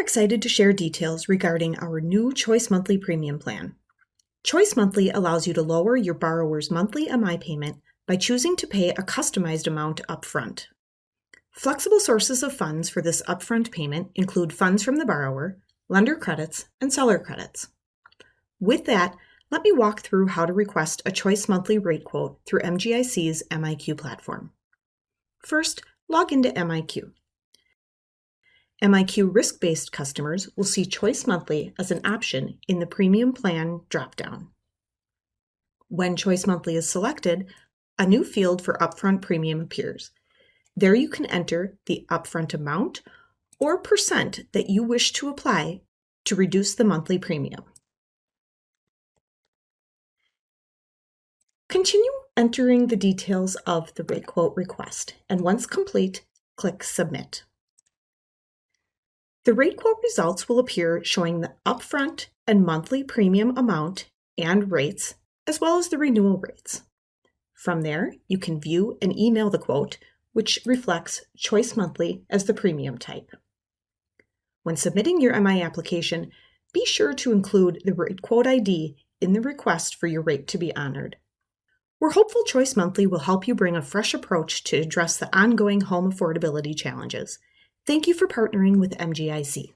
excited to share details regarding our new Choice Monthly Premium Plan. Choice Monthly allows you to lower your borrower's monthly MI payment by choosing to pay a customized amount upfront. Flexible sources of funds for this upfront payment include funds from the borrower, lender credits, and seller credits. With that, let me walk through how to request a Choice Monthly rate quote through MGIC's MiQ platform. First, log into MiQ. MiQ risk-based customers will see Choice Monthly as an option in the Premium Plan dropdown. When Choice Monthly is selected, a new field for upfront premium appears. There you can enter the upfront amount or percent that you wish to apply to reduce the monthly premium. Continue entering the details of the rate quote request, and once complete, click Submit. The rate quote results will appear showing the upfront and monthly premium amount and rates, as well as the renewal rates. From there, you can view and email the quote, which reflects Choice Monthly as the premium type. When submitting your MI application, be sure to include the rate quote ID in the request for your rate to be honored. We're hopeful Choice Monthly will help you bring a fresh approach to address the ongoing home affordability challenges. Thank you for partnering with MGIC.